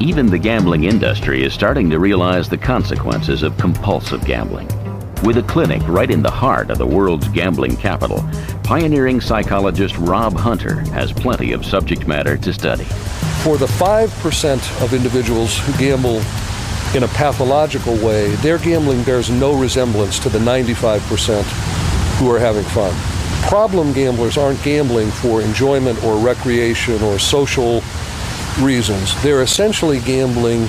Even the gambling industry is starting to realize the consequences of compulsive gambling. With a clinic right in the heart of the world's gambling capital, pioneering psychologist Rob Hunter has plenty of subject matter to study. For the 5% of individuals who gamble in a pathological way, their gambling bears no resemblance to the 95% who are having fun. Problem gamblers aren't gambling for enjoyment or recreation or social reasons. They're essentially gambling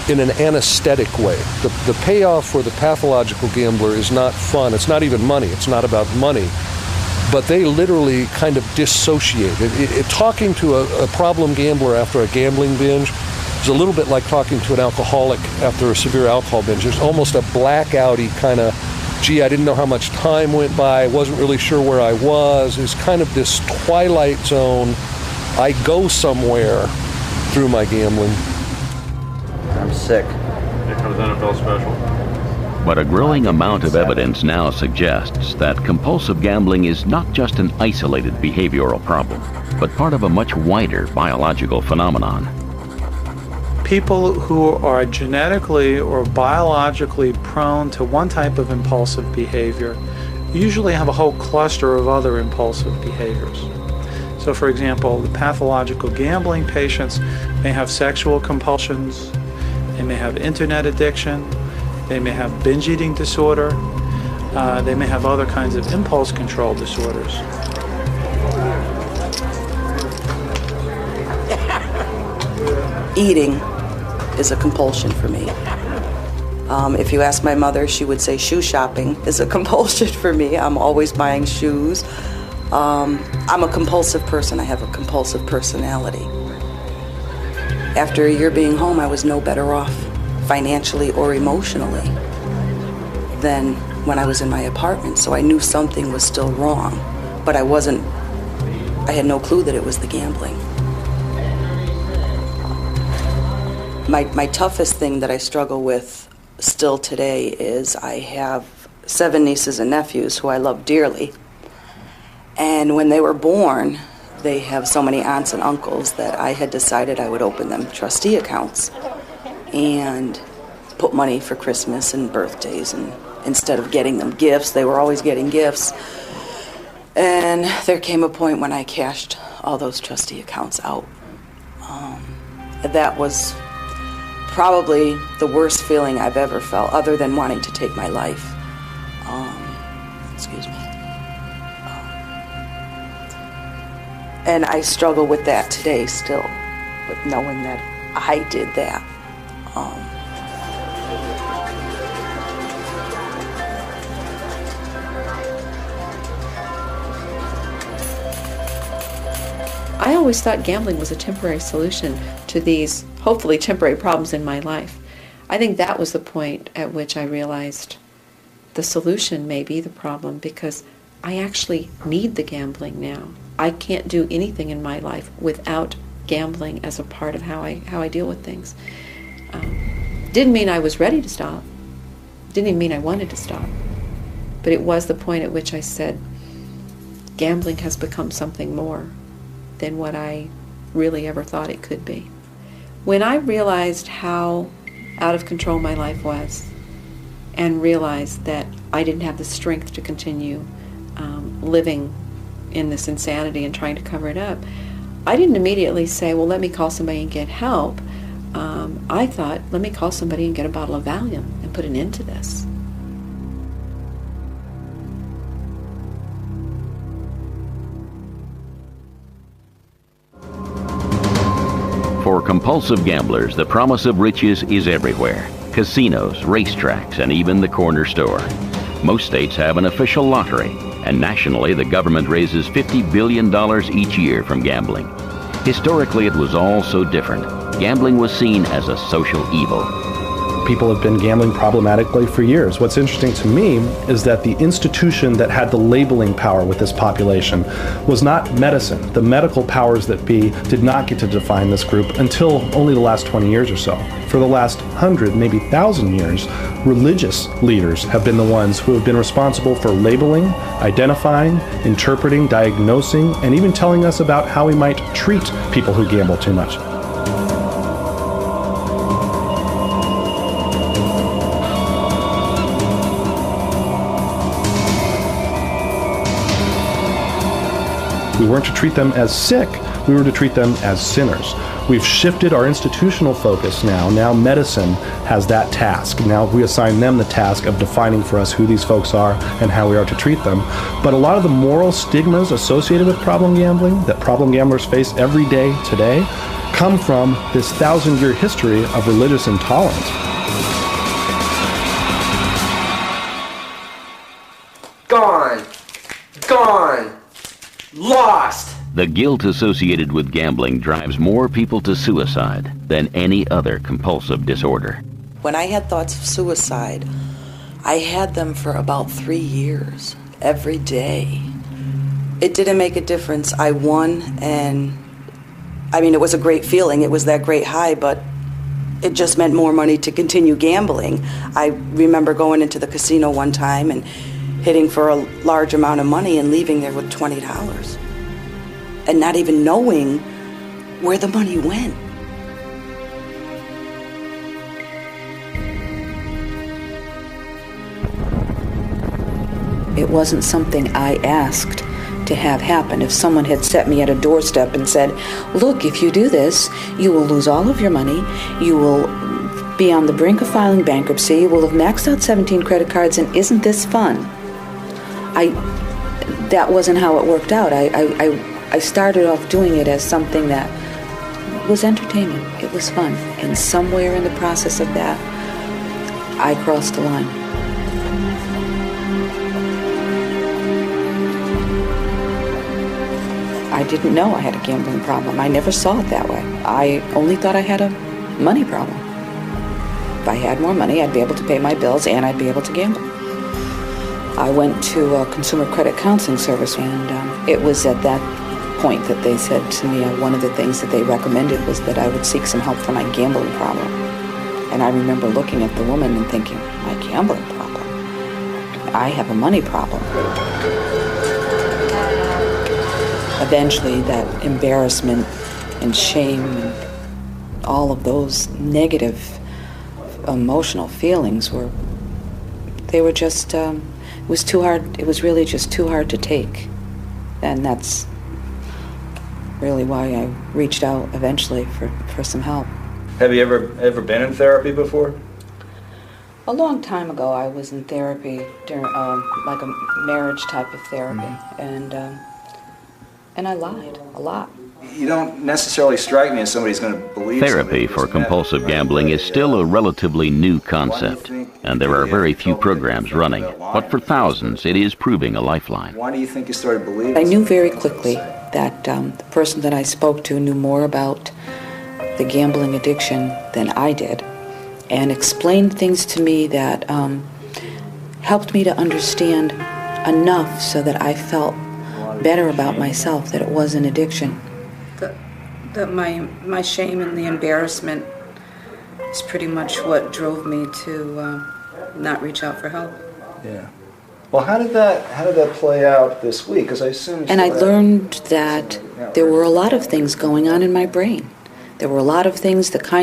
in an anesthetic way. The payoff for the pathological gambler is not fun. It's not even money. It's not about money. But they literally kind of dissociate. Talking to a problem gambler after a gambling binge is a little bit like talking to an alcoholic after a severe alcohol binge. There's almost a blackouty kind of, gee, I didn't know how much time went by, wasn't really sure where I was. It's kind of this twilight zone. I go somewhere through my gambling. I'm sick. Here comes NFL special. But a growing amount of evidence now suggests that compulsive gambling is not just an isolated behavioral problem, but part of a much wider biological phenomenon. People who are genetically or biologically prone to one type of impulsive behavior usually have a whole cluster of other impulsive behaviors. So for example, the pathological gambling patients may have sexual compulsions, they may have internet addiction, they may have binge eating disorder, they may have other kinds of impulse control disorders. Eating is a compulsion for me. If you ask my mother, she would say shoe shopping is a compulsion for me. I'm always buying shoes. I'm a compulsive person. I have a compulsive personality. After a year being home, I was no better off financially or emotionally than when I was in my apartment. So I knew something was still wrong, but I had no clue that it was the gambling. My toughest thing that I struggle with still today is I have 7 nieces and nephews who I love dearly. And when they were born, they have so many aunts and uncles that I had decided I would open them trustee accounts and put money for Christmas and birthdays. And instead of getting them gifts, they were always getting gifts. And there came a point when I cashed all those trustee accounts out. That was probably the worst feeling I've ever felt, other than wanting to take my life. Excuse me. And I struggle with that today still, with knowing that I did that. I always thought gambling was a temporary solution to these, hopefully, temporary problems in my life. I think that was the point at which I realized the solution may be the problem, because I actually need the gambling now. I can't do anything in my life without gambling as a part of how I deal with things. Didn't mean I was ready to stop. Didn't even mean I wanted to stop. But it was the point at which I said, gambling has become something more than what I really ever thought it could be. When I realized how out of control my life was, and realized that I didn't have the strength to continue living in this insanity and trying to cover it up, I didn't immediately say, well, let me call somebody and get help. I thought, let me call somebody and get a bottle of Valium and put an end to this. For compulsive gamblers, the promise of riches is everywhere. Casinos, racetracks, and even the corner store. Most states have an official lottery, and nationally the government raises $50 billion each year from gambling. Historically, it was all so different. Gambling was seen as a social evil. People have been gambling problematically for years. What's interesting to me is that the institution that had the labeling power with this population was not medicine. The medical powers that be did not get to define this group until only the last 20 years or so. For the last 100, maybe 1,000 years, religious leaders have been the ones who have been responsible for labeling, identifying, interpreting, diagnosing, and even telling us about how we might treat people who gamble too much. We weren't to treat them as sick, we were to treat them as sinners. We've shifted our institutional focus now. Now medicine has that task. Now we assign them the task of defining for us who these folks are and how we are to treat them. But a lot of the moral stigmas associated with problem gambling that problem gamblers face every day today come from this 1,000-year history of religious intolerance. Gone. Lost. The guilt associated with gambling drives more people to suicide than any other compulsive disorder. When I had thoughts of suicide, I had them for about 3 years, every day. It didn't make a difference. I won, and it was a great feeling. It was that great high, but it just meant more money to continue gambling. I remember going into the casino one time and hitting for a large amount of money and leaving there with $20 and not even knowing where the money went. It wasn't something I asked to have happen. If someone had set me at a doorstep and said, look, if you do this, you will lose all of your money, you will be on the brink of filing bankruptcy, you will have maxed out 17 credit cards, and isn't this fun? That wasn't how it worked out. I started off doing it as something that was entertainment. It was fun. And somewhere in the process of that, I crossed the line. I didn't know I had a gambling problem. I never saw it that way. I only thought I had a money problem. If I had more money, I'd be able to pay my bills and I'd be able to gamble. I went to a consumer credit counseling service, and it was at that point that they said to me, one of the things that they recommended was that I would seek some help for my gambling problem. And I remember looking at the woman and thinking, my gambling problem? I have a money problem. Eventually, that embarrassment and shame and all of those negative emotional feelings were just, it was too hard. It was really just too hard to take. And that's really why I reached out eventually for some help. Have you ever been in therapy before? A long time ago, I was in therapy during like a marriage type of therapy, and I lied a lot. You don't necessarily strike me as somebody who's going to believe. Therapy for compulsive gambling is still a relatively new concept, and there are very few programs running. But for thousands, it is proving a lifeline. Why do you think you started believing? I knew very quickly that the person that I spoke to knew more about the gambling addiction than I did, and explained things to me that helped me to understand enough so that I felt better about myself, that it was an addiction. That my shame and the embarrassment is pretty much what drove me to not reach out for help. Yeah. Well, how did that play out this week? Because I assume. And I learned that there were a lot of things going on in my brain. There were a lot of things that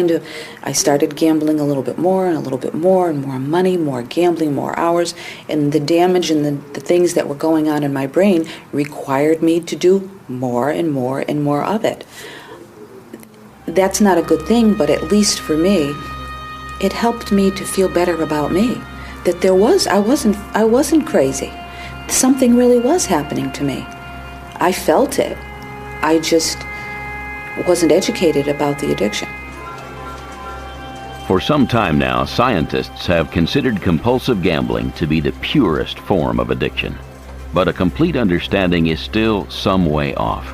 I started gambling a little bit more and a little bit more, and more money, more gambling, more hours, and the damage and the things that were going on in my brain required me to do more and more and more of it. That's not a good thing, but at least for me, it helped me to feel better about me. That I wasn't crazy. Something really was happening to me. I felt it. I just wasn't educated about the addiction. For some time now, scientists have considered compulsive gambling to be the purest form of addiction. But a complete understanding is still some way off.